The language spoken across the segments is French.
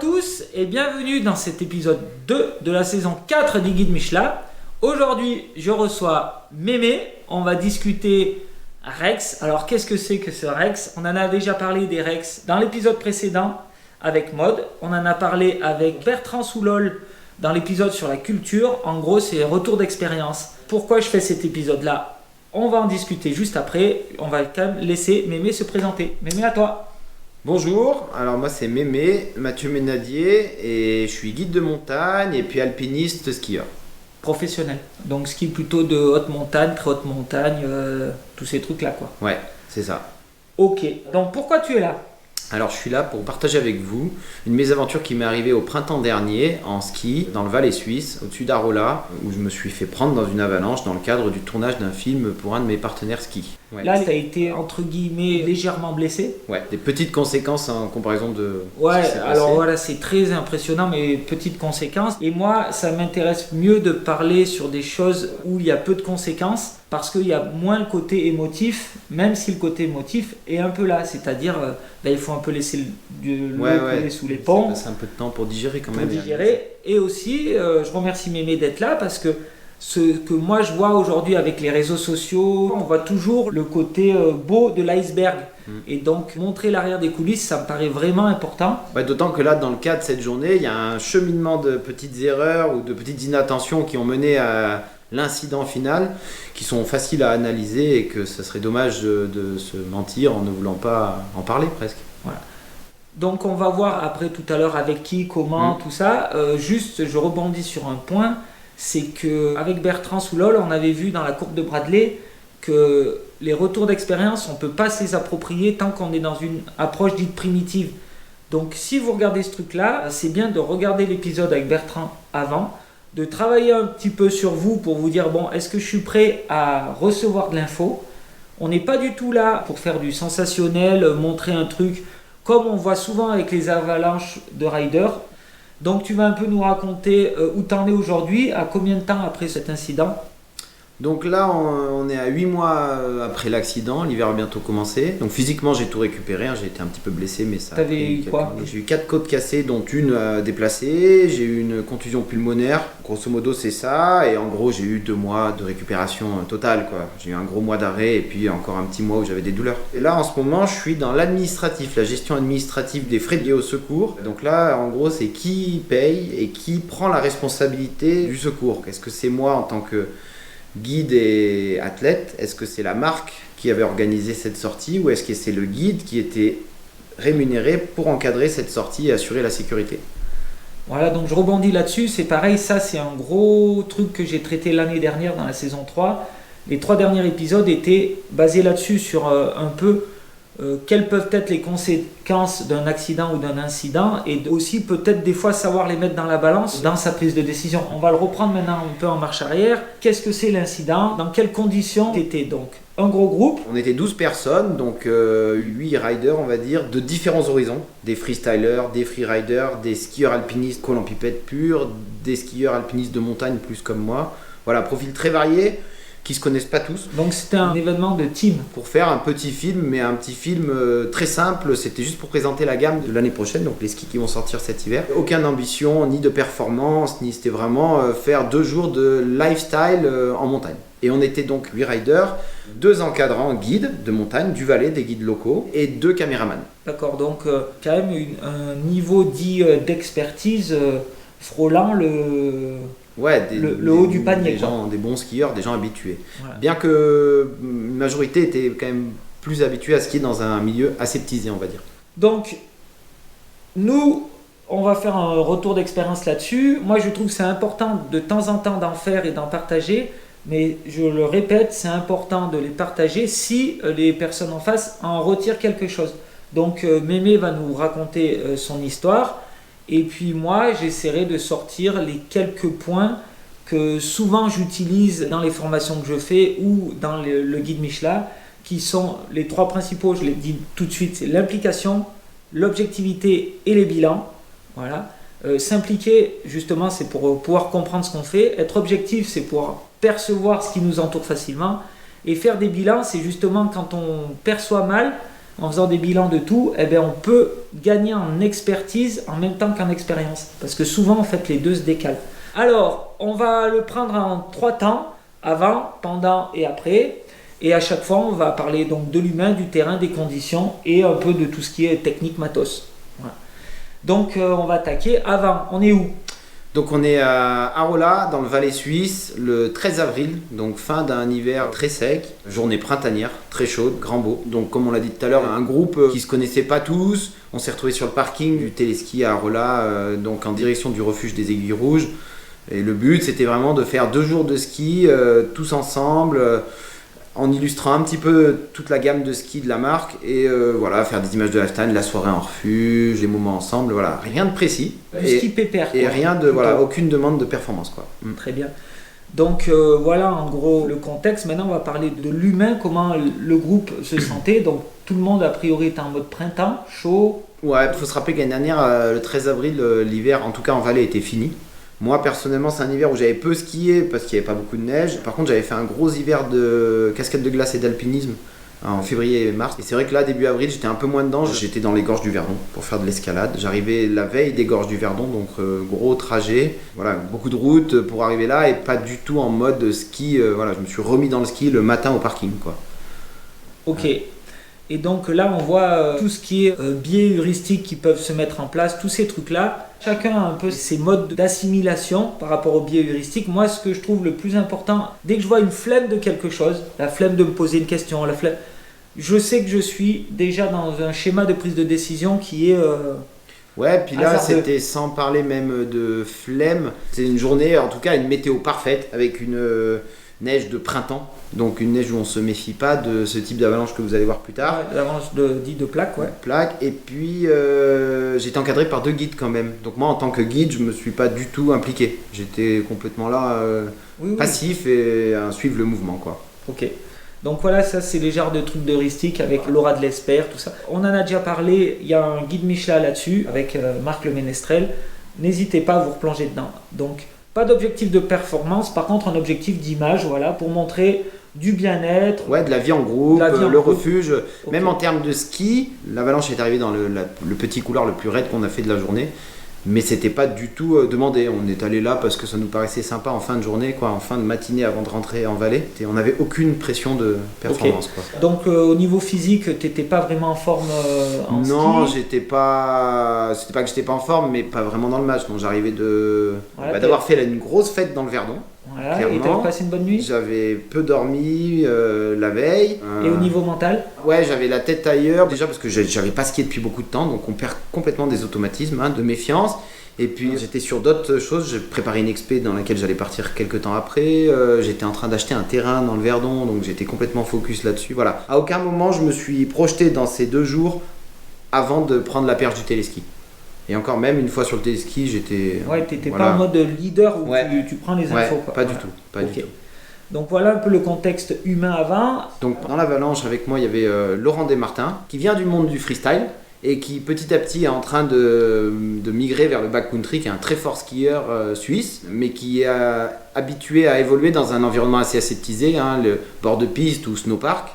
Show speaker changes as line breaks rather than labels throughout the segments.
tous et bienvenue dans cet épisode 2 de la saison 4 des Guides Michelin. Aujourd'hui, je reçois Mémé. On va discuter Rex. Alors, qu'est-ce que c'est que ce Rex? On en a déjà parlé des Rex dans l'épisode précédent avec Maud. On en a parlé avec Bertrand Soulol dans l'épisode sur la culture. En gros, c'est retour d'expérience. Pourquoi je fais cet épisode-là? On va en discuter juste après. On va quand même laisser Mémé se présenter. Mémé, à toi.
Bonjour, alors moi c'est Mémé, Mathieu Ménadier et je suis guide de montagne et puis alpiniste skieur.
Professionnel. Donc ski plutôt de haute montagne, très haute montagne, tous ces trucs-là quoi.
Ouais, c'est ça.
Ok, donc pourquoi tu es là?
Alors je suis là pour partager avec vous une mésaventure qui m'est arrivée au printemps dernier en ski dans le Valais suisse, au-dessus d'Arola, où je me suis fait prendre dans une avalanche dans le cadre du tournage d'un film pour un de mes partenaires ski. Ouais.
Là, tu as été entre guillemets légèrement blessé.
Ouais, des petites conséquences en comparaison de.
Ouais, alors voilà, c'est très impressionnant, mais petites conséquences. Et moi, ça m'intéresse mieux de parler sur des choses où il y a peu de conséquences, parce qu'il y a moins le côté émotif, même si le côté émotif est un peu là. C'est-à-dire, là, il faut un peu laisser l'eau couler sous les ponts.
Ça passe un peu de temps pour digérer quand même.
Et aussi, je remercie Mémé d'être là, parce que ce que moi je vois aujourd'hui avec les réseaux sociaux, on voit toujours le côté beau de l'iceberg. Et donc montrer l'arrière des coulisses, ça me paraît vraiment important.
Ouais, d'autant que là, dans le cas de cette journée, il y a un cheminement de petites erreurs ou de petites inattentions qui ont mené à l'incident final, qui sont faciles à analyser et que ce serait dommage de se mentir en ne voulant pas en parler presque.
Voilà. Donc on va voir après tout à l'heure avec qui, comment, tout ça. Juste, je rebondis sur un point. C'est qu'avec Bertrand Soulol, on avait vu dans la courbe de Bradley que les retours d'expérience, on ne peut pas se les approprier tant qu'on est dans une approche dite primitive. Donc si vous regardez ce truc-là, c'est bien de regarder l'épisode avec Bertrand avant, de travailler un petit peu sur vous pour vous dire, bon, est-ce que je suis prêt à recevoir de l'info? On n'est pas du tout là pour faire du sensationnel, montrer un truc, comme on voit souvent avec les avalanches de riders. Donc tu vas un peu nous raconter où tu en es aujourd'hui, à combien de temps après cet incident?
Donc là, on est à 8 mois après l'accident, l'hiver a bientôt commencé. Donc physiquement, j'ai tout récupéré, j'ai été un petit peu blessé, mais ça...
T'avais eu quoi?
J'ai eu 4 côtes cassées, dont une déplacée, j'ai eu une contusion pulmonaire, grosso modo c'est ça, et en gros j'ai eu 2 mois de récupération totale, quoi. J'ai eu un gros mois d'arrêt et puis encore un petit mois où j'avais des douleurs. Et là, en ce moment, je suis dans l'administratif, la gestion administrative des frais liés au secours. Donc là, en gros, c'est qui paye et qui prend la responsabilité du secours. Est-ce que c'est moi en tant que guide et athlète? Est-ce que c'est la marque qui avait organisé cette sortie ou est-ce que c'est le guide qui était rémunéré pour encadrer cette sortie et assurer la sécurité?
Voilà, donc je rebondis là-dessus, c'est pareil, ça c'est un gros truc que j'ai traité l'année dernière dans la saison 3. Les 3 derniers épisodes étaient basés là-dessus sur un peu quelles peuvent être les conséquences d'un accident ou d'un incident et aussi peut-être des fois savoir les mettre dans la balance dans sa prise de décision. On va le reprendre maintenant un peu en marche arrière. Qu'est-ce que c'est l'incident? Dans quelles conditions était donc un gros groupe?
On était 12 personnes, donc 8 riders on va dire, de différents horizons. Des freestylers, des freeriders, des skieurs alpinistes col en pipette pure, des skieurs alpinistes de montagne plus comme moi. Voilà, profil très varié, qui se connaissent pas tous.
Donc c'était un événement de team.
Pour faire un petit film, mais un petit film très simple, c'était juste pour présenter la gamme de l'année prochaine, donc les skis qui vont sortir cet hiver. Aucune ambition, ni de performance, ni c'était vraiment faire 2 jours de lifestyle en montagne. Et on était donc 8 riders, 2 encadrants guides de montagne, du Valais, des guides locaux, et 2 caméramans.
D'accord, donc quand même un niveau dit d'expertise frôlant le haut du panier.
Des bons skieurs, des gens habitués.
Voilà.
Bien que une majorité était quand même plus habituée à skier dans un milieu aseptisé, on va dire.
Donc, nous, on va faire un retour d'expérience là-dessus. Moi, je trouve que c'est important de temps en temps d'en faire et d'en partager. Mais je le répète, c'est important de les partager si les personnes en face en retirent quelque chose. Donc, Mémé va nous raconter son histoire. Et puis moi, j'essaierai de sortir les quelques points que souvent j'utilise dans les formations que je fais ou dans le guide Michelin, qui sont les 3 principaux, je les dis tout de suite, c'est l'implication, l'objectivité et les bilans. Voilà. S'impliquer, justement, c'est pour pouvoir comprendre ce qu'on fait. Être objectif, c'est pour percevoir ce qui nous entoure facilement. Et faire des bilans, c'est justement quand on perçoit mal, en faisant des bilans de tout, eh bien, on peut gagner en expertise en même temps qu'en expérience. Parce que souvent, en fait, les deux se décalent. Alors, on va le prendre en 3 temps, avant, pendant et après. Et à chaque fois, on va parler donc de l'humain, du terrain, des conditions et un peu de tout ce qui est technique matos. Voilà. Donc, on va attaquer avant. On est où ?
Donc on est à Arolla, dans le Valais suisse, le 13 avril, donc fin d'un hiver très sec, journée printanière, très chaude, grand beau. Donc comme on l'a dit tout à l'heure, un groupe qui se connaissait pas tous, on s'est retrouvés sur le parking du téléski à Arolla, donc en direction du refuge des Aiguilles Rouges. Et le but c'était vraiment de faire 2 jours de ski, tous ensemble, en illustrant un petit peu toute la gamme de ski de la marque et voilà, faire des images de halftime, la soirée en refuge, les moments ensemble, voilà, rien de précis.
Du ski pépère.
Et rien de, voilà, aucune demande de performance, quoi.
Très bien. Donc voilà en gros le contexte. Maintenant on va parler de l'humain, comment le groupe se sentait. Donc tout le monde a priori était en mode printemps, chaud.
Ouais, il faut se rappeler que l'année dernière, le 13 avril, l'hiver, en tout cas en Valais, était fini. Moi personnellement c'est un hiver où j'avais peu skié parce qu'il n'y avait pas beaucoup de neige. Par contre j'avais fait un gros hiver de cascade de glace et d'alpinisme en février et mars. Et c'est vrai que là début avril j'étais un peu moins dedans, j'étais dans les gorges du Verdon pour faire de l'escalade. J'arrivais la veille des gorges du Verdon, donc gros trajet, voilà, beaucoup de routes pour arriver là et pas du tout en mode ski. Voilà, je me suis remis dans le ski le matin au parking, quoi.
Ok. Et donc là, on voit tout ce qui est biais heuristiques qui peuvent se mettre en place, tous ces trucs-là. Chacun a un peu ses modes d'assimilation par rapport aux biais heuristiques. Moi, ce que je trouve le plus important, dès que je vois une flemme de quelque chose, la flemme de me poser une question, la flemme, je sais que je suis déjà dans un schéma de prise de décision qui est...
Ouais, puis là,
hasardeux.
c'était sans parler même de flemme. C'est une journée, en tout cas, une météo parfaite avec une neige de printemps. Donc une neige où on se méfie pas de ce type d'avalanche que vous allez voir plus tard.
Ouais, l'avance dit de plaque, ouais.
Plaque. Et puis j'étais encadré par 2 guides quand même. Donc moi en tant que guide, je me suis pas du tout impliqué. J'étais complètement là,
Oui.
passif et à suivre le mouvement, quoi.
Ok. Donc voilà, ça c'est les genres de trucs de heuristique avec Laura de l'Espère, tout ça. On en a déjà parlé, il y a un guide Michelin là-dessus avec Marc Le Ménestrel. N'hésitez pas à vous replonger dedans. Donc pas d'objectif de performance, par contre un objectif d'image, voilà, pour montrer du bien-être.
Ouais, de la vie en groupe,
en
le
groupe.
refuge.
Ok.
Même en termes de ski, l'avalanche est arrivée dans le petit couloir le plus raide qu'on a fait de la journée. Mais c'était pas du tout demandé. On est allé là parce que ça nous paraissait sympa en fin de journée, quoi, en fin de matinée avant de rentrer en vallée. Et on n'avait aucune pression de performance, quoi.
Donc au niveau physique, t'étais pas vraiment en forme en
Non,
ski.
j'étais pas. C'était pas que j'étais pas en forme, mais pas vraiment dans le match. Donc j'arrivais
Voilà,
d'avoir fait une grosse fête dans le Verdon.
Voilà,
clairement.
et t'avais passé une bonne nuit.
J'avais peu dormi la veille.
Et au niveau mental?
Ouais, j'avais la tête ailleurs. Déjà parce que j'avais pas skié depuis beaucoup de temps, donc on perd complètement des automatismes, de méfiance. Et puis j'étais sur d'autres choses. J'ai préparé une expé dans laquelle j'allais partir quelques temps après. J'étais en train d'acheter un terrain dans le Verdon, donc j'étais complètement focus là-dessus. Voilà. À aucun moment je me suis projeté dans ces 2 jours avant de prendre la perche du téléski. Et encore même une fois sur le téléski, j'étais.
Ouais, t'étais
voilà.
pas en mode leader où
Ouais.
tu prends les
Ouais,
infos, quoi.
pas
Voilà.
du tout, pas
Ok.
du tout.
Donc voilà un peu le contexte humain avant.
Donc dans l'avalanche avec moi il y avait Laurent Desmartins qui vient du monde du freestyle et qui petit à petit est en train de migrer vers le backcountry, qui est un très fort skieur suisse, mais qui est habitué à évoluer dans un environnement assez aseptisé, le bord de piste ou snowpark,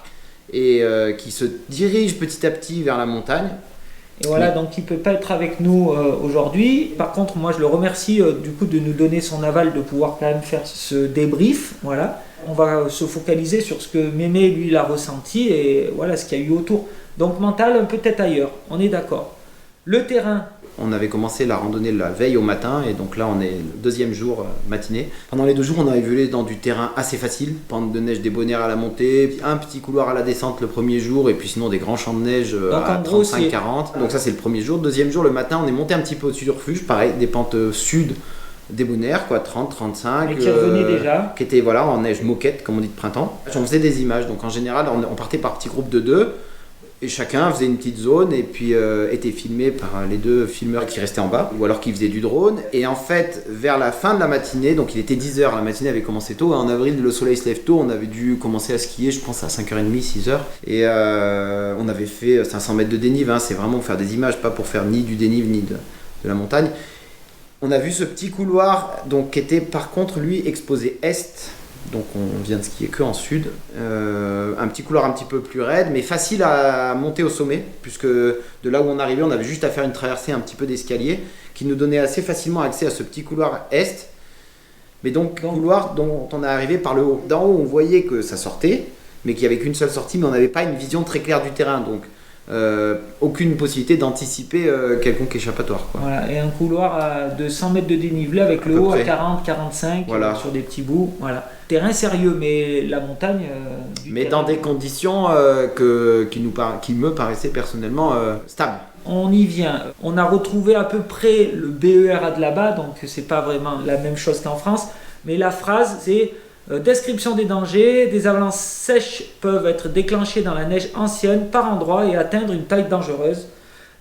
et qui se dirige petit à petit vers la montagne.
Et voilà,
Oui.
donc il peut pas être avec nous aujourd'hui. Par contre, moi je le remercie du coup de nous donner son aval de pouvoir quand même faire ce débrief. Voilà. On va se focaliser sur ce que Mémé lui il a ressenti et voilà ce qu'il y a eu autour. Donc mental peut-être ailleurs, on est d'accord. Le terrain,
On avait commencé la randonnée la veille au matin et donc là on est le 2e jour matinée. Pendant les 2 jours on a évolué dans du terrain assez facile, pente de neige débonnaire à la montée, un petit couloir à la descente le premier jour et puis sinon des grands champs de neige à
en gros,
35-40. Donc ça c'est le premier jour. 2e jour le matin on est monté un petit peu au-dessus du refuge, pareil des pentes sud débonnaires, quoi, 30-35.
et qui revenait déjà.
Qui était voilà, en neige moquette comme on dit de printemps. On faisait des images, donc en général on partait par petits groupes de 2. Et chacun faisait une petite zone et puis était filmé par les 2 filmeurs qui restaient en bas ou alors qui faisaient du drone. Et en fait, vers la fin de la matinée, donc il était 10h, la matinée avait commencé tôt. En avril, le soleil se lève tôt, on avait dû commencer à skier, je pense, à 5h30, 6h. Et on avait fait 500 mètres de dénive, c'est vraiment pour faire des images, pas pour faire ni du dénive ni de la montagne. On a vu ce petit couloir donc, qui était par contre lui exposé est Donc on vient de skier que en sud. Un petit couloir un petit peu plus raide, mais facile à monter au sommet, puisque de là où on arrivait, on avait juste à faire une traversée un petit peu d'escalier, qui nous donnait assez facilement accès à ce petit couloir est. Mais donc couloir dont on est arrivé par le haut. D'en haut, on voyait que ça sortait, mais qu'il n'y avait qu'une seule sortie, mais on n'avait pas une vision très claire du terrain. Donc aucune possibilité d'anticiper quelconque échappatoire, quoi.
Voilà, et un couloir de 100 mètres de dénivelé avec le haut à 40-45
voilà.
Sur des petits bouts. Voilà. Terrain sérieux, mais la montagne.
Mais dans des conditions qui me paraissaient personnellement stables.
On y vient. On a retrouvé à peu près le BER de là-bas, donc c'est pas vraiment la même chose qu'en France. Mais la phrase, c'est description des dangers. Des avalanches sèches peuvent être déclenchées dans la neige ancienne par endroits et atteindre une taille dangereuse.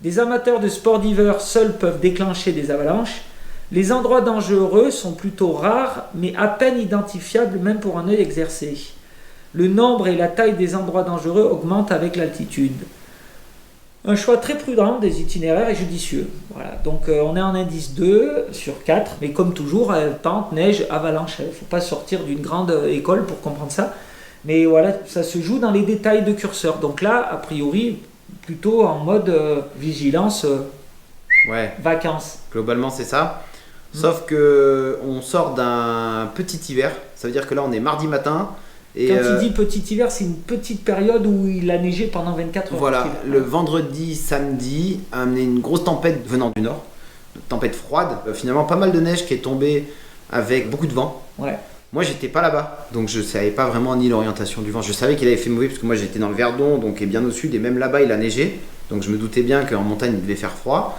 Des amateurs de sport d'hiver seuls peuvent déclencher des avalanches. Les endroits dangereux sont plutôt rares, mais à peine identifiables même pour un œil exercé. Le nombre et la taille des endroits dangereux augmentent avec l'altitude. Un choix très prudent des itinéraires et judicieux. Voilà. Donc on est en indice 2 sur 4, mais comme toujours, pente, neige, avalanche. Il ne faut pas sortir d'une grande école pour comprendre ça. Mais voilà, ça se joue dans les détails de curseur. Donc là, a priori, plutôt en mode vigilance, vacances.
Globalement, c'est ça. Sauf que on sort d'un petit hiver. Ça veut dire que là, on est mardi matin. Et
quand il dit petit hiver, c'est une petite période où il a neigé pendant 24 heures.
Voilà, le vendredi, samedi, a amené une grosse tempête venant du nord, une tempête froide. Finalement, pas mal de neige qui est tombée avec beaucoup de vent.
Ouais.
Moi, j'étais pas là-bas, donc je savais pas vraiment ni l'orientation du vent. Je savais qu'il avait fait mauvais parce que moi, j'étais dans le Verdon, donc est bien au sud, et même là-bas, il a neigé. Donc je me doutais bien qu'en montagne, il devait faire froid.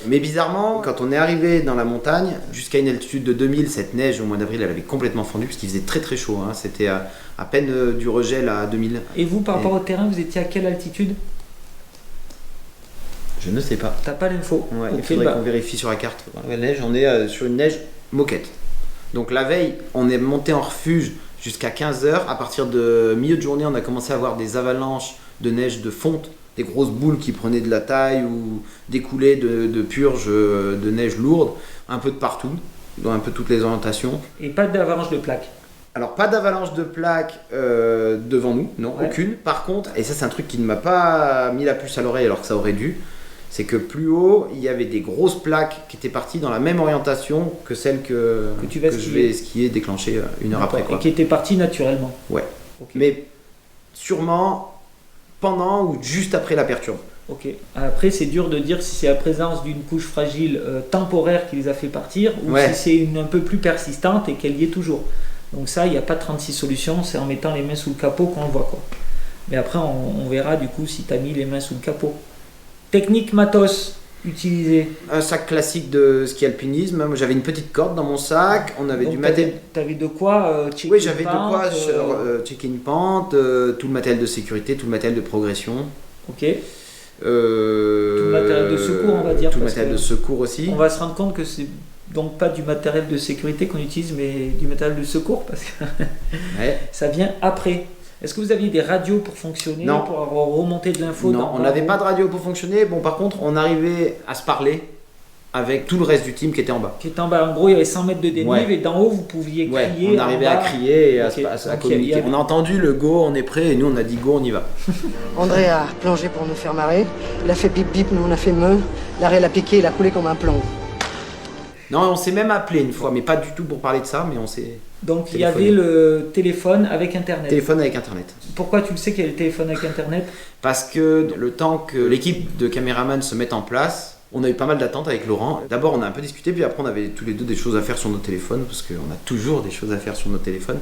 Mais bizarrement, quand on est arrivé dans la montagne, jusqu'à une altitude de 2000, cette neige au mois d'avril, elle avait complètement fondu parce qu'il faisait très très chaud. Hein. C'était à peine du regel à 2000.
Et vous, par rapport au terrain, vous étiez à quelle altitude ?
Je ne sais pas.
T'as pas l'info ?
Ouais, il faudrait qu'on vérifie sur la carte. La neige, on est sur une neige moquette. Donc la veille, on est monté en refuge jusqu'à 15h. À partir de milieu de journée, on a commencé à avoir des avalanches de neige de fonte. Des grosses boules qui prenaient de la taille ou des coulées de purges de neige lourde, un peu de partout, dans un peu toutes les orientations.
Et pas d'avalanche de plaques.
Alors pas d'avalanche de plaques devant nous, non, aucune. Par contre, et ça c'est un truc qui ne m'a pas mis la puce à l'oreille alors que ça aurait dû, c'est que plus haut, il y avait des grosses plaques qui étaient parties dans la même orientation que celle que je vais skier, déclencher une heure après. Quoi.
Et qui étaient parties naturellement.
Ouais. Okay. Mais sûrement pendant ou juste après la perturbe.
Ok. Après, c'est dur de dire si c'est la présence d'une couche fragile temporaire qui les a fait partir ou si c'est une un peu plus persistante et qu'elle y est toujours. Donc ça, il n'y a pas 36 solutions, c'est en mettant les mains sous le capot qu'on le voit, quoi. Mais après, on verra du coup si tu as mis les mains sous le capot. Technique matos utilisée.
Un sac classique de ski alpinisme. J'avais une petite corde dans mon sac. On avait du matériel.
T'avais de quoi checker
Oui, j'avais de quoi checker une pente, tout le matériel de sécurité, tout le matériel de progression.
Ok. Tout le matériel de secours, on va dire.
Tout le matériel de secours aussi.
On va se rendre compte que c'est donc pas du matériel de sécurité qu'on utilise, mais du matériel de secours parce que ça vient après. Est-ce que vous aviez des radios pour fonctionner,
non.
Pour avoir remonté de l'info?
Non, on n'avait pas de radio pour fonctionner. Bon, par contre, on arrivait à se parler avec tout le reste du team qui était en bas.
Qui était en bas. En gros, il y avait 100 mètres de dénive et d'en haut, vous pouviez crier.
On arrivait à crier et à communiquer. On a entendu le go, on est prêt et nous, on a dit go, on y va.
André a plongé pour nous faire marrer. Il a fait bip bip, nous on a fait meu. L'arrêt l'a piqué, il a coulé comme un plomb.
Non, on s'est même appelé une fois, mais pas du tout pour parler de ça, mais on s'est...
Donc il y avait le téléphone avec Internet.
Téléphone avec Internet.
Pourquoi tu le sais qu'il y a le téléphone avec Internet?
Parce que le temps que l'équipe de caméramans se mette en place, on a eu pas mal d'attentes avec Laurent. D'abord on a un peu discuté, puis après on avait tous les deux des choses à faire sur nos téléphones, parce qu'on a toujours des choses à faire sur nos téléphones.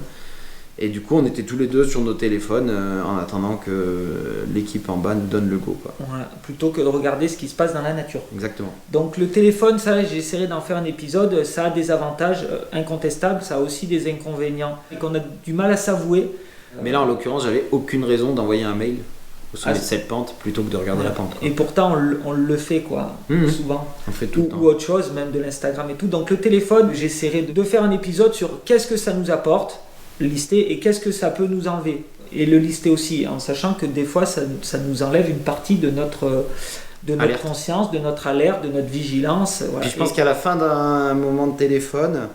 Et du coup on était tous les deux sur nos téléphones en attendant que l'équipe en bas nous donne le go, quoi.
Voilà, plutôt que de regarder ce qui se passe dans la nature.
Exactement.
Donc le téléphone, ça j'essaierai d'en faire un épisode, ça a des avantages incontestables, ça a aussi des inconvénients et qu'on a du mal à s'avouer.
Mais là en l'occurrence j'avais aucune raison d'envoyer un mail au sommet de cette pente plutôt que de regarder la pente, quoi.
Et pourtant on le fait, quoi, souvent.
On fait tout le temps.
Ou autre chose, même de l'Instagram et tout. Donc le téléphone, j'essaierai de faire un épisode sur qu'est-ce que ça nous apporte, lister, et qu'est-ce que ça peut nous enlever. Et le lister aussi, en sachant que des fois ça nous enlève une partie de notre conscience, de notre alerte, de notre vigilance. Voilà.
Puis je pense qu'à la fin d'un moment de téléphone,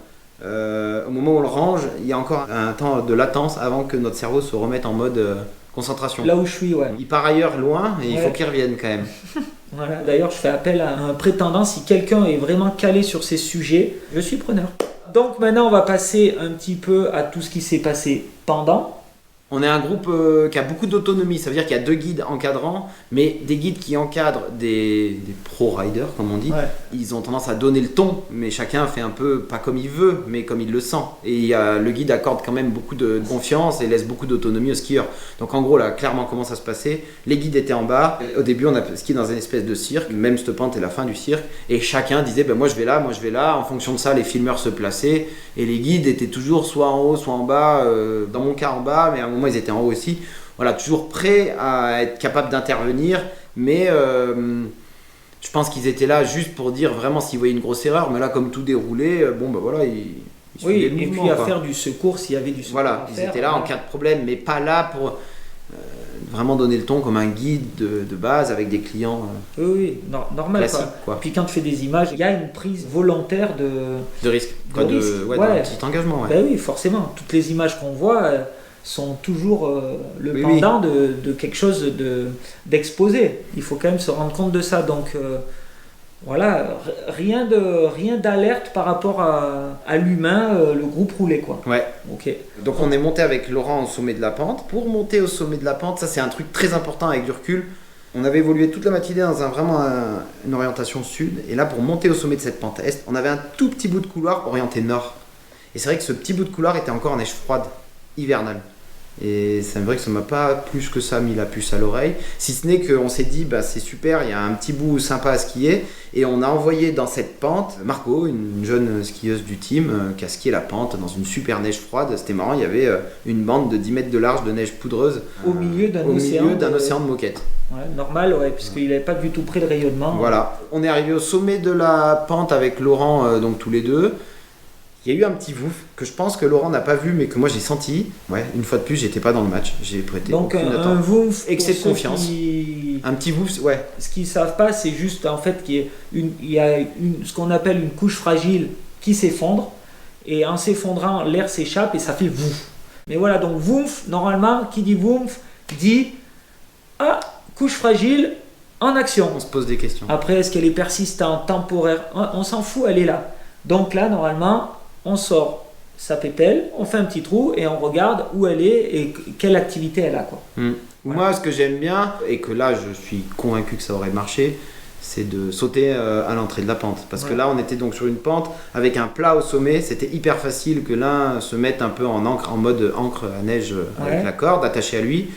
au moment où on le range, il y a encore un temps de latence avant que notre cerveau se remette en mode concentration.
Là où je suis, ouais.
Il part ailleurs loin et il faut qu'il revienne quand même.
Voilà. D'ailleurs, je fais appel à un prétendant. Si quelqu'un est vraiment calé sur ces sujets, je suis preneur. Donc maintenant, on va passer un petit peu à tout ce qui s'est passé pendant.
On est un groupe qui a beaucoup d'autonomie, ça veut dire qu'il y a 2 guides encadrants, mais des guides qui encadrent des pro-riders, comme on dit.
Ouais.
Ils ont tendance à donner le ton, mais chacun fait un peu, pas comme il veut, mais comme il le sent. Et le guide accorde quand même beaucoup de confiance et laisse beaucoup d'autonomie aux skieurs. Donc en gros, là, clairement, comment ça se passait? Les guides étaient en bas. Au début, on a skié dans une espèce de cirque, même cette pente est la fin du cirque. Et chacun disait, ben, moi je vais là, moi je vais là. En fonction de ça, les filmeurs se plaçaient. Et les guides étaient toujours soit en haut, soit en bas. Dans mon cas, en bas, mais à un moment, ils étaient en haut aussi. Voilà, toujours prêts à être capables d'intervenir, mais je pense qu'ils étaient là juste pour dire vraiment s'ils voyaient une grosse erreur, mais là comme tout déroulait, bon ben voilà, ils
Oui,
suivaient le
et
mouvement,
puis à
quoi.
faire du secours s'il y avait du secours.
Voilà,
à
ils
faire,
étaient là en cas de problème, mais pas là pour vraiment donner le ton comme un guide de base avec des clients
Oui, normal.
classiques,
Quoi.
quoi.
Puis quand tu fais des images, il y a une prise volontaire de...
De risque, quoi,
De risque,
ouais,
ouais.
d'un petit engagement. Ouais.
Ben oui, forcément. Toutes les images qu'on voit sont toujours le
Oui,
pendant de quelque chose d'exposé. Il faut quand même se rendre compte de ça. Donc voilà, rien d'alerte par rapport à l'humain, le groupe roulait quoi.
Ouais.
Ok.
Donc on est monté avec Laurent au sommet de la pente. Pour monter au sommet de la pente, ça c'est un truc très important avec du recul. On avait évolué toute la matinée dans une orientation sud. Et là, pour monter au sommet de cette pente est, on avait un tout petit bout de couloir orienté nord. Et c'est vrai que ce petit bout de couloir était encore en neige froide, hivernale. Et c'est vrai que ça m'a pas plus que ça mis la puce à l'oreille. Si ce n'est qu'on s'est dit, bah, c'est super, il y a un petit bout sympa à skier. Et on a envoyé dans cette pente Marco, une jeune skieuse du team, qui a skié la pente dans une super neige froide. C'était marrant, il y avait une bande de 10 mètres de large de neige poudreuse
Au milieu d'un
océan de moquette.
Ouais, normal, ouais, puisqu'il n'avait pas du tout pris le rayonnement.
Voilà. On est arrivé au sommet de la pente avec Laurent, donc tous les deux. Il y a eu un petit vouf que je pense que Laurent n'a pas vu, mais que moi j'ai senti. Ouais, une fois de plus, j'étais pas dans le match. J'ai prêté
Donc
aucune
un
attention.
vouf,
Excès
pour
de
ceux
confiance. Un petit vouf, ouais.
Ce qu'ils ne savent pas, c'est juste en fait qu'il y a ce qu'on appelle une couche fragile qui s'effondre. Et en s'effondrant, l'air s'échappe et ça fait vouf. Mais voilà, donc vouf, normalement, qui dit vouf, dit couche fragile en action.
On se pose des questions.
Après, est-ce qu'elle est persistante, temporaire? On s'en fout, elle est là. Donc là, normalement, on sort sa pépelle, on fait un petit trou et on regarde où elle est et quelle activité elle a, quoi.
Voilà. Moi, ce que j'aime bien, et que là, je suis convaincu que ça aurait marché, c'est de sauter à l'entrée de la pente. Parce que là, on était donc sur une pente avec un plat au sommet. C'était hyper facile que l'un se mette un peu en mode encre à neige avec la corde attachée à lui,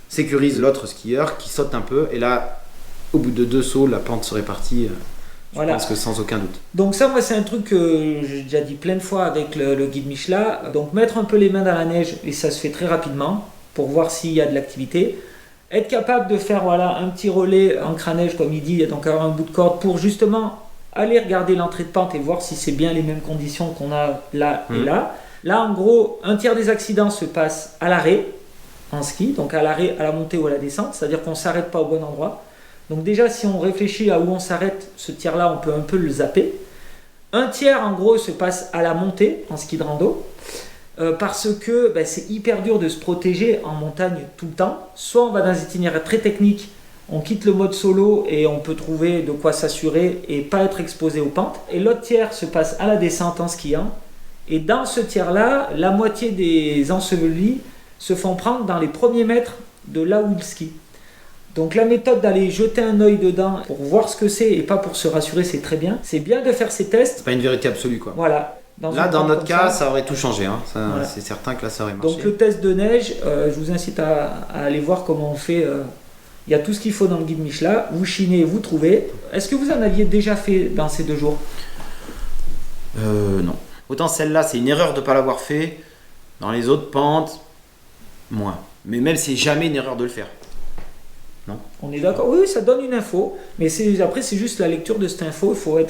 sécurise l'autre skieur qui saute un peu. Et là, au bout de 2 sauts, la pente serait partie. Je pense que sans aucun doute.
Donc ça, moi, c'est un truc que j'ai déjà dit plein de fois avec le guide Michelin. Donc mettre un peu les mains dans la neige, et ça se fait très rapidement, pour voir s'il y a de l'activité. Être capable de faire un petit relais encre à neige, comme il dit, donc avoir un bout de corde, pour justement aller regarder l'entrée de pente et voir si c'est bien les mêmes conditions qu'on a là et là. Là, en gros, un tiers des accidents se passent à l'arrêt, en ski, donc à l'arrêt, à la montée ou à la descente, c'est-à-dire qu'on ne s'arrête pas au bon endroit. Donc déjà, si on réfléchit à où on s'arrête, ce tiers-là, on peut un peu le zapper. Un tiers, en gros, se passe à la montée, en ski de rando, parce que c'est hyper dur de se protéger en montagne tout le temps. Soit on va dans des itinéraires très techniques, on quitte le mode solo et on peut trouver de quoi s'assurer et pas être exposé aux pentes. Et l'autre tiers se passe à la descente en skiant. Et dans ce tiers-là, la moitié des ensevelis se font prendre dans les premiers mètres de là où ils skient. Donc la méthode d'aller jeter un œil dedans pour voir ce que c'est et pas pour se rassurer, c'est très bien. C'est bien de faire ces tests.
C'est pas une vérité absolue, quoi.
Voilà.
Là, dans notre cas, ça aurait tout changé. Hein. Voilà. C'est certain que là, ça aurait marché.
Donc le test de neige, je vous incite à aller voir comment on fait. Il y a tout ce qu'il faut dans le guide Michelin. Vous chinez, vous trouvez. Est-ce que vous en aviez déjà fait dans ces 2 jours?
Non. Autant celle-là, c'est une erreur de ne pas l'avoir fait. Dans les autres pentes, moins. Mais même, c'est jamais une erreur de le faire. Non.
On est d'accord. Oui, ça donne une info. Mais après, c'est juste la lecture de cette info. Il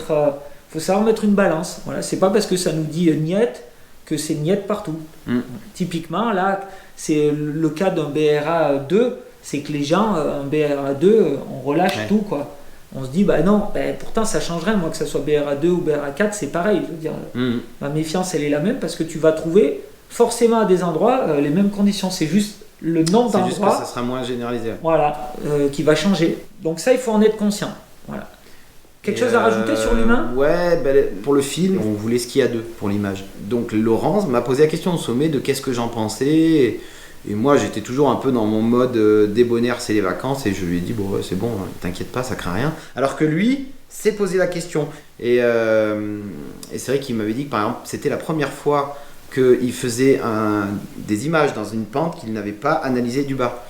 faut savoir mettre une balance. Voilà. C'est pas parce que ça nous dit niette que c'est niette partout. Typiquement, là, c'est le cas d'un BRA 2. C'est que les gens, un BRA 2, on relâche tout, quoi. On se dit, bah non, pourtant ça change rien, moi que ça soit BRA2 ou BRA4, c'est pareil. Je veux dire, ma méfiance, elle est la même parce que tu vas trouver forcément à des endroits les mêmes conditions. C'est juste le nombre d'endroits.
C'est juste que ça sera moins généralisé.
Voilà, qui va changer. Donc ça, il faut en être conscient. Voilà. Quelque chose à rajouter sur l'humain ?
Ouais, pour le film, on voulait skier à 2 pour l'image. Donc Laurence m'a posé la question au sommet de qu'est-ce que j'en pensais. Et moi, j'étais toujours un peu dans mon mode débonnaire, c'est les vacances. Et je lui ai dit, bon, ouais, c'est bon, t'inquiète pas, ça craint rien. Alors que lui s'est posé la question. Et c'est vrai qu'il m'avait dit que, par exemple, c'était la première fois qu'il faisait des images dans une pente qu'il n'avait pas analysées du bas.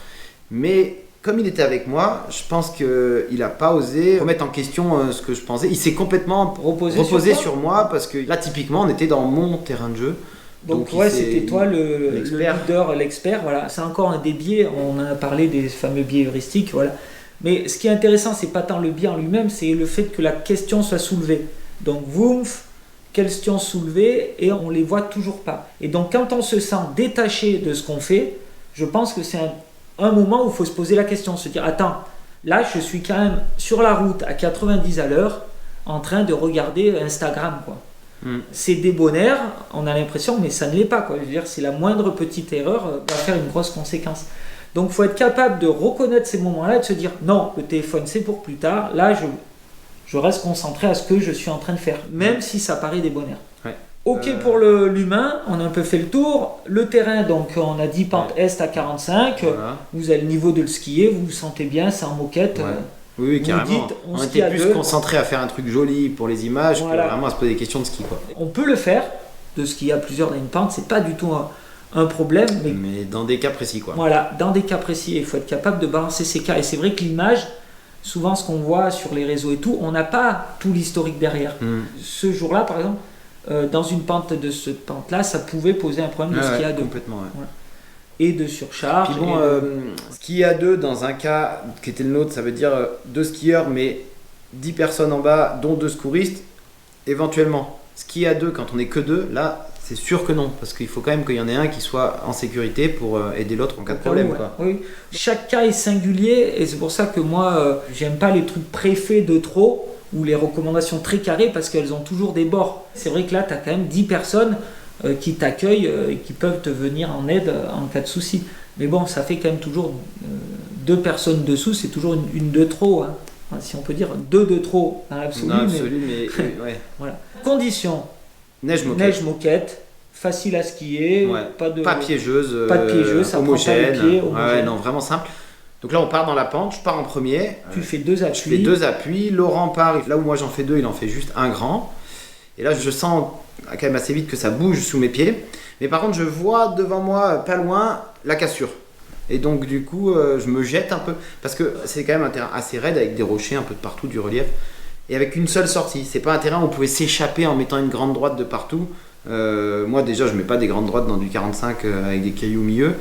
Mais comme il était avec moi, je pense qu'il n'a pas osé remettre en question ce que je pensais. Il s'est complètement reposé sur moi parce que là, typiquement, on était dans mon terrain de jeu.
Donc ouais, c'était toi le leader, l'expert. Voilà. C'est encore un des biais, on en a parlé des fameux biais heuristiques. Voilà. Mais ce qui est intéressant, c'est pas tant le biais en lui-même, c'est le fait que la question soit soulevée. Donc, question soulevée, et on les voit toujours pas. Et donc, quand on se sent détaché de ce qu'on fait, je pense que c'est un moment où il faut se poser la question, se dire, attends, là, je suis quand même sur la route à 90 à l'heure, en train de regarder Instagram, quoi. C'est débonnaire, on a l'impression, mais ça ne l'est pas, quoi. Je veux dire, c'est la moindre petite erreur va faire une grosse conséquence. Donc, il faut être capable de reconnaître ces moments-là et de se dire, non, le téléphone, c'est pour plus tard. Là, je reste concentré à ce que je suis en train de faire, même si ça paraît débonnaire.
Ouais.
Ok pour l'humain, on a un peu fait le tour. Le terrain, donc on a dit pente est à 45, voilà. Vous avez le niveau de le skier, vous vous sentez bien, c'est en moquette.
Ouais. Oui, carrément. Dites, on était plus concentré à faire un truc joli pour les images, voilà, que vraiment à se poser des questions de ski, quoi.
On peut le faire, de skier à plusieurs dans une pente, c'est pas du tout un problème.
Mais dans des cas précis, quoi.
Voilà, dans des cas précis, il faut être capable de balancer ces cas. Et c'est vrai que l'image, souvent ce qu'on voit sur les réseaux et tout, on n'a pas tout l'historique derrière. Ce jour-là, par exemple, dans une pente de cette pente-là, ça pouvait poser un problème de ski à 2.
Complètement, ouais.
Voilà. Et de surcharge.
Puis bon, ski à 2, dans un cas qui était le nôtre, ça veut dire 2 skieurs, mais 10 personnes en bas, dont 2 secouristes, éventuellement. Ski à 2, quand on n'est que 2, là, c'est sûr que non, parce qu'il faut quand même qu'il y en ait un qui soit en sécurité pour aider l'autre en cas de problème.
Ouais.
Quoi.
Oui. Chaque cas est singulier, et c'est pour ça que moi, j'aime pas les trucs préfaits de trop, ou les recommandations très carrées, parce qu'elles ont toujours des bords. C'est vrai que là, tu as quand même 10 personnes qui t'accueillent et qui peuvent te venir en aide en cas de souci. Mais bon, ça fait quand même toujours 2 personnes dessous, c'est toujours une de trop. Hein. Enfin, si on peut dire 2 de trop dans l'absolu.
mais ouais.
Voilà. Conditions.
Neige
moquette, facile à skier,
ouais.
pas
piégeuse,
ça
homogène.
Prend pas les pieds,
ouais, non, vraiment simple. Donc là, on part dans la pente, je pars en premier.
Tu fais 2 appuis.
Je fais 2 appuis. Laurent part, là où moi j'en fais 2, il en fait juste un grand. Et là, je sens quand même assez vite que ça bouge sous mes pieds. Mais par contre, je vois devant moi, pas loin, la cassure. Et donc, du coup, je me jette un peu. Parce que c'est quand même un terrain assez raide avec des rochers un peu de partout, du relief. Et avec une seule sortie. C'est pas un terrain où on pouvait s'échapper en mettant une grande droite de partout. Moi, déjà, je mets pas des grandes droites dans du 45 avec des cailloux au milieu.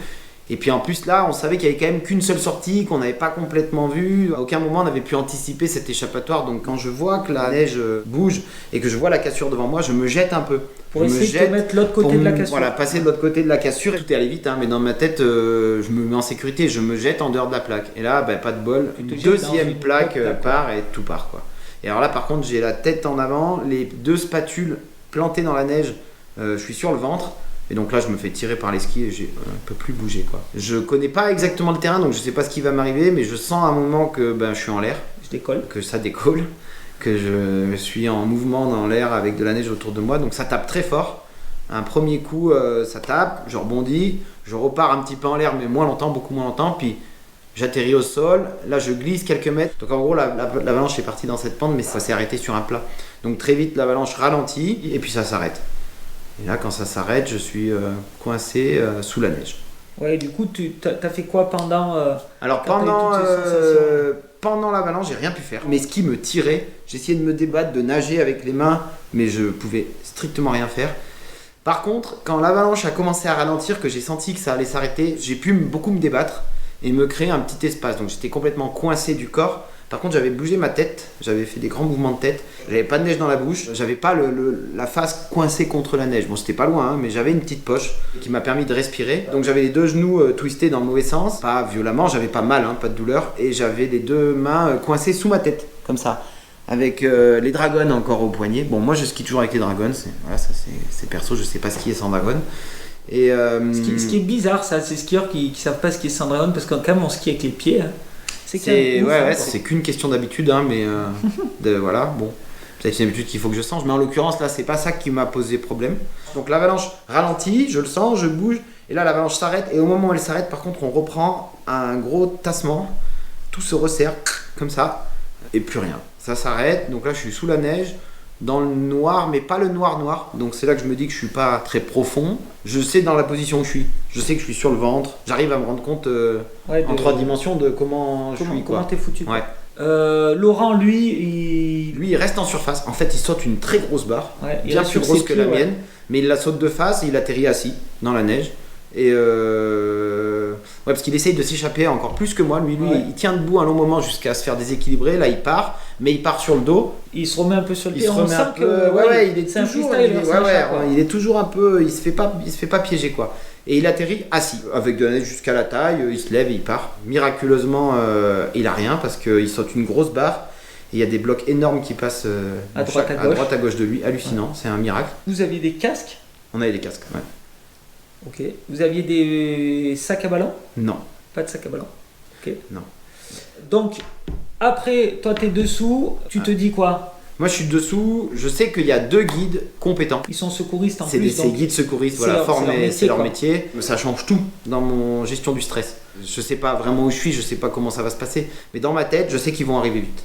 Et puis en plus là, on savait qu'il y avait quand même qu'une seule sortie, qu'on n'avait pas complètement vue. À aucun moment on avait pu anticiper cet échappatoire. Donc quand je vois que la neige bouge et que je vois la cassure devant moi, je me jette un peu.
Pour essayer de te mettre l'autre côté de la cassure.
Voilà, passer de l'autre côté de la cassure. Et tout est allé vite, hein, mais dans ma tête, je me mets en sécurité, je me jette en dehors de la plaque. Et là, pas de bol, une deuxième plaque part et tout part, quoi. Et alors là, par contre, j'ai la tête en avant, les 2 spatules plantées dans la neige, je suis sur le ventre. Et donc là, je me fais tirer par les skis et je ne peux plus bouger, quoi. Je connais pas exactement le terrain, donc je sais pas ce qui va m'arriver, mais je sens à un moment que je suis en l'air.
Je décolle.
Que ça décolle, que je suis en mouvement dans l'air avec de la neige autour de moi. Donc ça tape très fort. Un premier coup, ça tape, je rebondis, je repars un petit peu en l'air, mais moins longtemps, beaucoup moins longtemps. Puis j'atterris au sol, là je glisse quelques mètres. Donc en gros, l'avalanche est partie dans cette pente, mais ça s'est arrêté sur un plat. Donc très vite, l'avalanche ralentit et puis ça s'arrête. Et là, quand ça s'arrête, je suis coincé sous la neige.
Ouais, du coup, tu as fait quoi pendant
Alors, pendant l'avalanche, j'ai rien pu faire. Mes skis me tiraient. J'essayais de me débattre, de nager avec les mains, mais je pouvais strictement rien faire. Par contre, quand l'avalanche a commencé à ralentir, que j'ai senti que ça allait s'arrêter, j'ai pu beaucoup me débattre et me créer un petit espace. Donc, j'étais complètement coincé du corps. Par contre, j'avais bougé ma tête, j'avais fait des grands mouvements de tête, j'avais pas de neige dans la bouche, j'avais pas la face coincée contre la neige. Bon, c'était pas loin, hein, mais j'avais une petite poche qui m'a permis de respirer. Donc j'avais les 2 genoux twistés dans le mauvais sens, pas violemment, j'avais pas mal, hein, pas de douleur, et j'avais les 2 mains coincées sous ma tête, comme ça, avec les dragons encore au poignet. Bon, moi je skie toujours avec les dragons, c'est perso, je sais pas skier sans dragon. Et,
ce qui est bizarre, ça, c'est skieurs qui savent pas skier sans dragon, parce que quand même on skie avec les pieds. Hein.
C'est qu'une question d'habitude, hein, mais voilà, bon. C'est une habitude qu'il faut que je change, mais en l'occurrence là c'est pas ça qui m'a posé problème. Donc l'avalanche ralentit, je le sens, je bouge, et là l'avalanche s'arrête, et au moment où elle s'arrête par contre on reprend un gros tassement, tout se resserre comme ça, et plus rien. Ça s'arrête, donc là je suis sous la neige, dans le noir, mais pas le noir, donc c'est là que je me dis que je suis pas très profond. Je sais dans la position où je suis, je sais que je suis sur le ventre, j'arrive à me rendre compte en 3 dimensions de comment je suis.
Comment t'es foutu quoi.
Ouais.
Laurent, lui,
il reste en surface. En fait, il saute une très grosse barre,
ouais,
bien plus grosse que la mienne, mais il la saute de face et il atterrit assis dans la neige. Et parce qu'il essaye de s'échapper encore plus que moi. Lui, il tient debout un long moment jusqu'à se faire déséquilibrer. Là, il part, mais il part sur le dos.
Il se remet un peu sur le pied.
Il se remet un peu. Il est toujours. Il est toujours un peu. Il se fait pas piéger quoi. Et il atterrit assis, avec de la neige jusqu'à la taille, il se lève et il part. Miraculeusement, il a rien parce qu'il saute une grosse barre. Et il y a des blocs énormes qui passent
à droite
à gauche de lui. Hallucinant, c'est un miracle.
Vous aviez des casques ?
On avait des casques, ouais.
Ok. Vous aviez des sacs à ballon ?
Non.
Pas de sac à ballon ? Ok.
Non.
Donc, après, toi t'es dessous, tu te dis quoi ?
Moi je suis dessous, je sais qu'il y a 2 guides compétents.
Ils sont secouristes en
plus. C'est des guides secouristes, formés, c'est leur métier. Ça change tout dans mon gestion du stress. Je sais pas vraiment où je suis, je sais pas comment ça va se passer. Mais dans ma tête, je sais qu'ils vont arriver vite.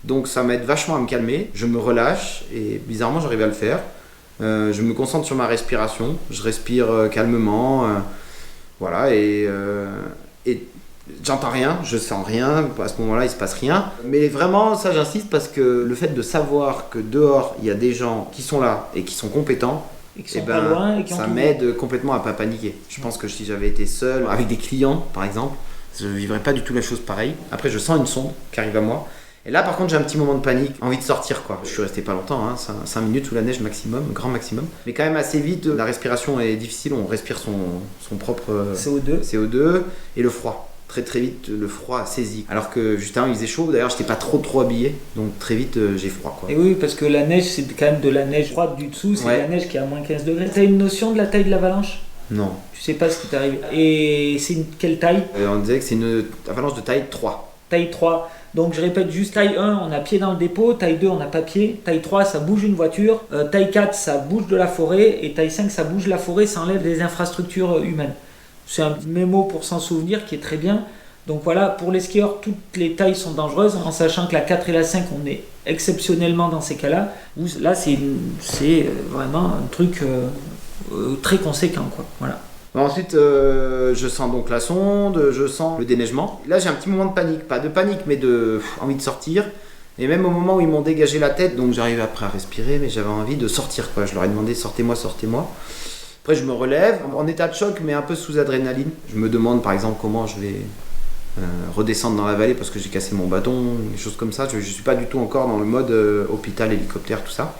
Donc ça m'aide vachement à me calmer, je me relâche et bizarrement j'arrive à le faire. Je me concentre sur ma respiration, je respire calmement. Voilà, et j'entends rien, je sens rien, à ce moment-là il se passe rien. Mais vraiment, ça j'insiste parce que le fait de savoir que dehors il y a des gens qui sont là et qui sont compétents,
et qui sont pas loin, et qui
ça m'aide complètement à pas paniquer. Je pense que si j'avais été seul, avec des clients par exemple, je ne vivrais pas du tout la chose pareille. Après je sens une sonde qui arrive à moi. Et là par contre j'ai un petit moment de panique, envie de sortir quoi. Je suis resté pas longtemps, 5 minutes sous la neige maximum, grand maximum. Mais quand même assez vite, la respiration est difficile, on respire son propre CO2 et le froid. Très très vite le froid saisit. Alors que juste avant il faisait chaud, d'ailleurs j'étais pas trop habillé, donc très vite j'ai froid quoi.
Et oui, parce que la neige c'est quand même de la neige froide du dessous, c'est la neige qui est à moins 15 degrés. T'as une notion de la taille de l'avalanche ?
Non.
Tu sais pas ce qui t'arrive. Et c'est quelle taille ?
On disait que c'est une avalanche de taille 3.
Taille 3. Donc je répète juste, taille 1 on a pied dans le dépôt, taille 2 on n'a pas pied, taille 3 ça bouge une voiture, taille 4 ça bouge de la forêt, et taille 5 ça bouge la forêt, ça enlève des infrastructures humaines. C'est un mémo pour s'en souvenir qui est très bien. Donc voilà, pour les skieurs, toutes les tailles sont dangereuses, en sachant que la 4 et la 5, on est exceptionnellement dans ces cas-là. Là, c'est vraiment un truc très conséquent, quoi. Voilà.
Ensuite, je sens donc la sonde, je sens le déneigement. Là, j'ai un petit moment de panique, pas de panique, mais de envie de sortir. Et même au moment où ils m'ont dégagé la tête, donc j'arrive après à respirer, mais j'avais envie de sortir, quoi. Je leur ai demandé sortez-moi. Après, je me relève, en état de choc, mais un peu sous adrénaline. Je me demande, par exemple, comment je vais redescendre dans la vallée parce que j'ai cassé mon bâton, des choses comme ça. Je suis pas du tout encore dans le mode hôpital, hélicoptère, tout ça.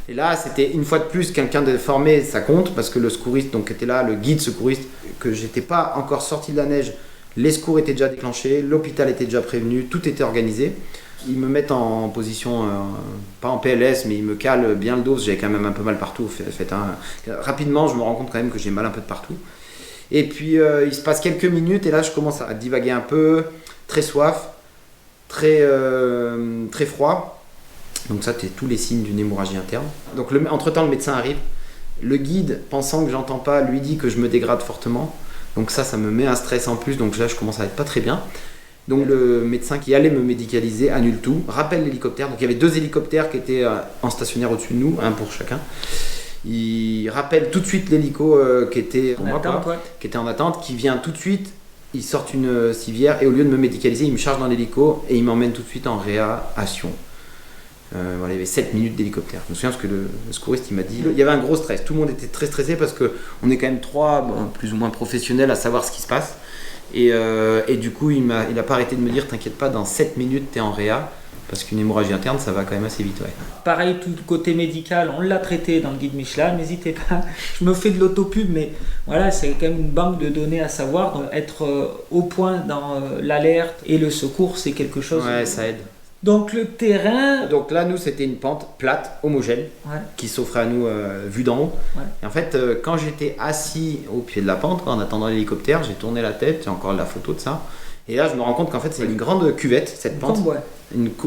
Et là, c'était une fois de plus quelqu'un de formé, ça compte, parce que le secouriste donc, était là, le guide secouriste, que j'étais pas encore sorti de la neige, les secours étaient déjà déclenchés, l'hôpital était déjà prévenu, tout était organisé. Ils me mettent en position, pas en PLS, mais ils me calent bien le dos, j'avais quand même un peu mal partout. Rapidement, je me rends compte quand même que j'ai mal un peu de partout. Et puis, il se passe quelques minutes, et là, je commence à divaguer un peu, très soif, très froid. Donc ça, c'est tous les signes d'une hémorragie interne. Donc entre-temps, le médecin arrive. Le guide, pensant que j'entends pas, lui dit que je me dégrade fortement. Donc ça me met un stress en plus. Donc là, je commence à être pas très bien. Donc le médecin qui allait me médicaliser annule tout, rappelle l'hélicoptère. Donc il y avait 2 hélicoptères qui étaient en stationnaire au-dessus de nous, un pour chacun. Il rappelle tout de suite l'hélico qui était qui était en attente, qui vient tout de suite. Ils sortent une civière et au lieu de me médicaliser, il me charge dans l'hélico et il m'emmène tout de suite en réa-ation. Voilà, il y avait 7 minutes d'hélicoptère. Je me souviens parce que le secouriste il m'a dit il y avait un gros stress, tout le monde était très stressé parce qu'on est quand même 3 plus ou moins professionnels à savoir ce qui se passe et du coup il a pas arrêté de me dire t'inquiète pas, dans 7 minutes t'es en réa parce qu'une hémorragie interne ça va quand même assez vite. Ouais.
Pareil, tout le côté médical on l'a traité dans le guide Michelin, n'hésitez pas, je me fais de l'autopub mais voilà, c'est quand même une banque de données à savoir, donc être au point dans l'alerte et le secours c'est quelque chose
ouais, ça aide.
Donc le terrain...
Donc là, nous, c'était une pente plate, homogène, qui s'offrait à nous vue d'en haut.
Ouais.
Et en fait, quand j'étais assis au pied de la pente, en attendant l'hélicoptère, j'ai tourné la tête, j'ai encore la photo de ça. Et là, je me rends compte qu'en fait, c'est une grande cuvette, cette pente.
Combe,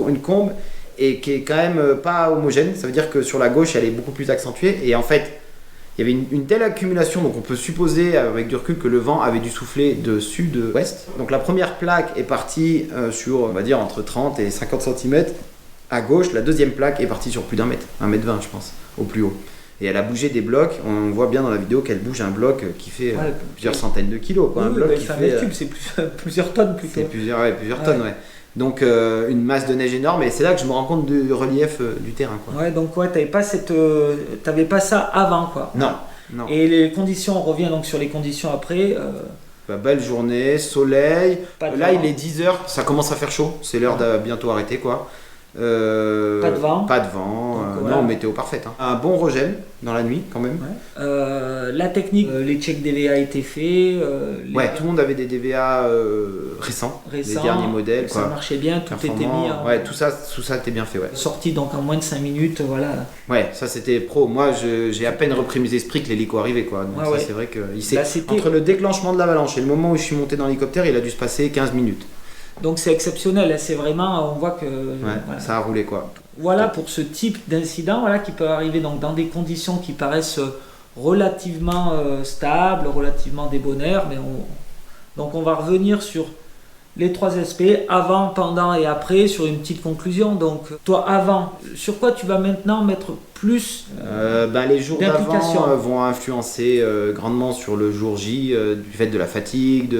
Une combe, et qui est quand même pas homogène. Ça veut dire que sur la gauche, elle est beaucoup plus accentuée. Et en fait, il y avait une telle accumulation, donc on peut supposer avec du recul que le vent avait dû souffler de sud-ouest. Donc la première plaque est partie sur, on va dire, entre 30 et 50 cm à gauche. La deuxième plaque est partie sur plus d'1 mètre, 1,20 m, je pense, au plus haut. Et elle a bougé des blocs. On voit bien dans la vidéo qu'elle bouge un bloc qui fait plusieurs centaines de kilos. Quoi.
Oui,
un bloc qui
fait un
fait,
mètre cube, c'est plusieurs tonnes plutôt.
C'est plusieurs tonnes, ouais. Donc une masse de neige énorme, et c'est là que je me rends compte du relief du terrain. Quoi.
Ouais, donc t'avais pas ça avant, quoi.
Non.
Et les conditions, on revient donc sur les conditions après.
Belle journée, soleil. Là,
vent.
il est 10h, ça commence à faire chaud. C'est l'heure de bientôt arrêter, quoi.
Pas de vent.
Pas de vent.
Voilà.
Non, météo parfaite. Hein. Un bon regel dans la nuit, quand même.
Ouais. La technique, les checks DVA étaient faits.
Tout le monde avait des DVA récents, les derniers modèles.
Ça marchait bien, tout était mis.
Tout ça était bien fait. Ouais.
Sorti donc en moins de 5 minutes, voilà.
Ouais, ça c'était pro. Moi, j'ai à peine repris mes esprits que l'hélico arrivait, quoi. Donc c'est vrai que entre le déclenchement de l'avalanche et le moment où je suis monté dans l'hélicoptère, il a dû se passer 15 minutes.
Donc c'est exceptionnel, c'est vraiment, on voit que...
Ça a roulé, quoi.
Voilà pour ce type d'incident qui peut arriver donc dans des conditions qui paraissent relativement stables, relativement débonnaires, mais donc on va revenir sur les 3 aspects, avant, pendant et après, sur une petite conclusion. Donc toi, avant, sur quoi tu vas maintenant mettre plus
les jours d'avant vont influencer grandement sur le jour J, du fait de la fatigue.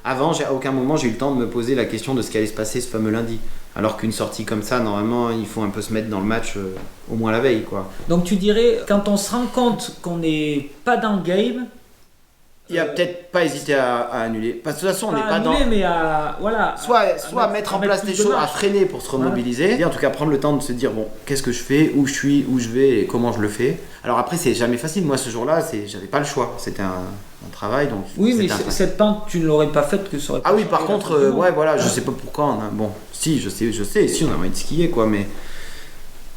Avant, à aucun moment j'ai eu le temps de me poser la question de ce qui allait se passer ce fameux lundi. Alors qu'une sortie comme ça, normalement, il faut un peu se mettre dans le match au moins la veille, quoi.
Donc tu dirais, quand on se rend compte qu'on n'est pas dans le game,
il n'y a peut-être pas hésité à annuler. Parce que de toute façon, on n'est pas dans.
Mais
Soit mettre en place des choses, à freiner pour se remobiliser. Et en tout cas, prendre le temps de se dire, bon, qu'est-ce que je fais, où je suis, où je vais et comment je le fais. Alors après, c'est jamais facile. Moi, ce jour-là, j'avais pas le choix. C'était un travail. Donc
oui, mais cette pente, tu ne l'aurais pas faite que ça aurait pas.
Ah oui, par contre, je sais pas pourquoi. Bon, si, je sais. Si, on a envie de skier, quoi, mais.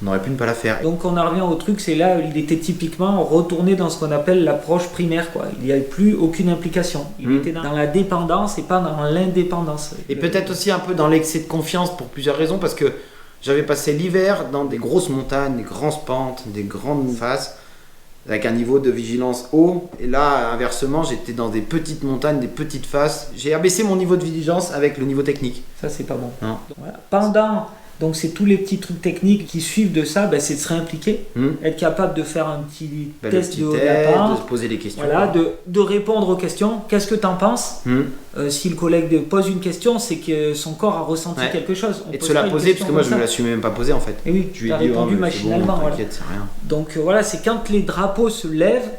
On aurait pu ne pas la faire.
Donc on en revient au truc, c'est là, il était typiquement retourné dans ce qu'on appelle l'approche primaire, quoi. Il n'y avait plus aucune implication. Il était dans la dépendance et pas dans l'indépendance.
Et peut-être aussi un peu dans l'excès de confiance pour plusieurs raisons, parce que j'avais passé l'hiver dans des grosses montagnes, des grandes pentes, des grandes faces, avec un niveau de vigilance haut. Et là, inversement, j'étais dans des petites montagnes, des petites faces. J'ai abaissé mon niveau de vigilance avec le niveau technique.
Ça, c'est pas bon.
Non.
Voilà. Donc c'est tous les petits trucs techniques qui suivent de ça, c'est de se réimpliquer, être capable de faire un petit test de haut de la pente,
de se poser des questions.
Voilà, de répondre aux questions. Qu'est-ce que tu en penses si le collègue pose une question, c'est que son corps a ressenti quelque chose.
Et de se la poser, parce que moi je ne me la suis même pas posée en fait.
Et oui, tu as répondu machinalement.
Bon, t'inquiète, c'est rien.
Donc c'est quand les drapeaux se lèvent,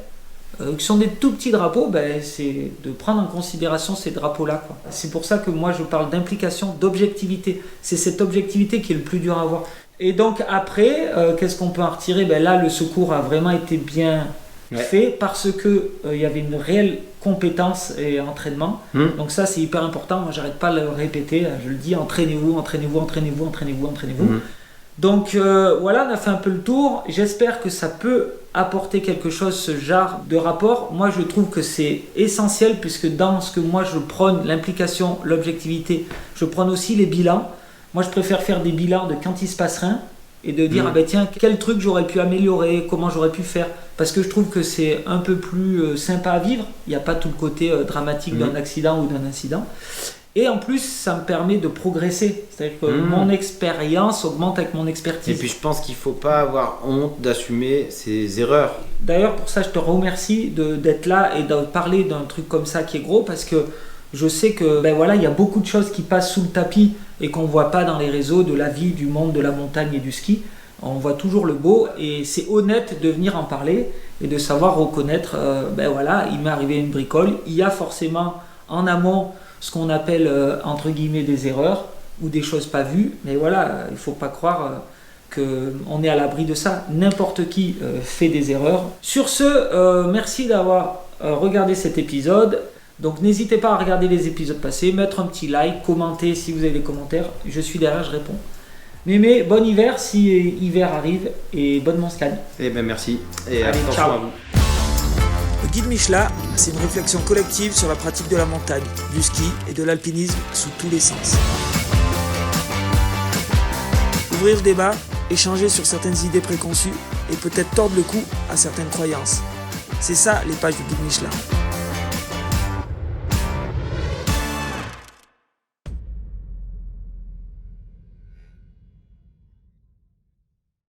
qui sont des tout petits drapeaux, c'est de prendre en considération ces drapeaux-là, quoi. C'est pour ça que moi je parle d'implication, d'objectivité. C'est cette objectivité qui est le plus dur à avoir. Et donc après, qu'est-ce qu'on peut en retirer ? Là, le secours a vraiment été bien fait parce que il y avait une réelle compétence et entraînement. Donc ça, c'est hyper important. Moi, j'arrête pas de le répéter. Je le dis, entraînez-vous. Donc on a fait un peu le tour. J'espère que ça peut apporter quelque chose, ce genre de rapport. Moi, je trouve que c'est essentiel puisque dans ce que moi je prône, l'implication, l'objectivité, je prône aussi les bilans. Moi, je préfère faire des bilans de quand il se passe rien et de dire tiens, quel truc j'aurais pu améliorer, comment j'aurais pu faire, parce que je trouve que c'est un peu plus sympa à vivre. Il n'y a pas tout le côté dramatique d'un accident ou d'un incident. Et en plus, ça me permet de progresser. C'est-à-dire que mon expérience augmente avec mon expertise.
Et puis, je pense qu'il ne faut pas avoir honte d'assumer ses erreurs.
D'ailleurs, pour ça, je te remercie d'être là et de parler d'un truc comme ça qui est gros, parce que je sais que il y a beaucoup de choses qui passent sous le tapis et qu'on ne voit pas dans les réseaux de la vie, du monde, de la montagne et du ski. On voit toujours le beau et c'est honnête de venir en parler et de savoir reconnaître, il m'est arrivé une bricole. Il y a forcément en amont ce qu'on appelle entre guillemets des erreurs ou des choses pas vues, mais il ne faut pas croire qu'on est à l'abri de ça. N'importe qui fait des erreurs. Sur ce, merci d'avoir regardé cet épisode. Donc n'hésitez pas à regarder les épisodes passés, mettre un petit like, commenter si vous avez des commentaires. Je suis derrière, je réponds. Mais bon hiver si hiver arrive et bonne Monscagne.
Eh bien merci et
Allez,
attention
ciao.
à vous.
Le guide Michelin, c'est une réflexion collective sur la pratique de la montagne, du ski et de l'alpinisme sous tous les sens. Ouvrir le débat, échanger sur certaines idées préconçues et peut-être tordre le cou à certaines croyances. C'est ça les pages du guide Michelin.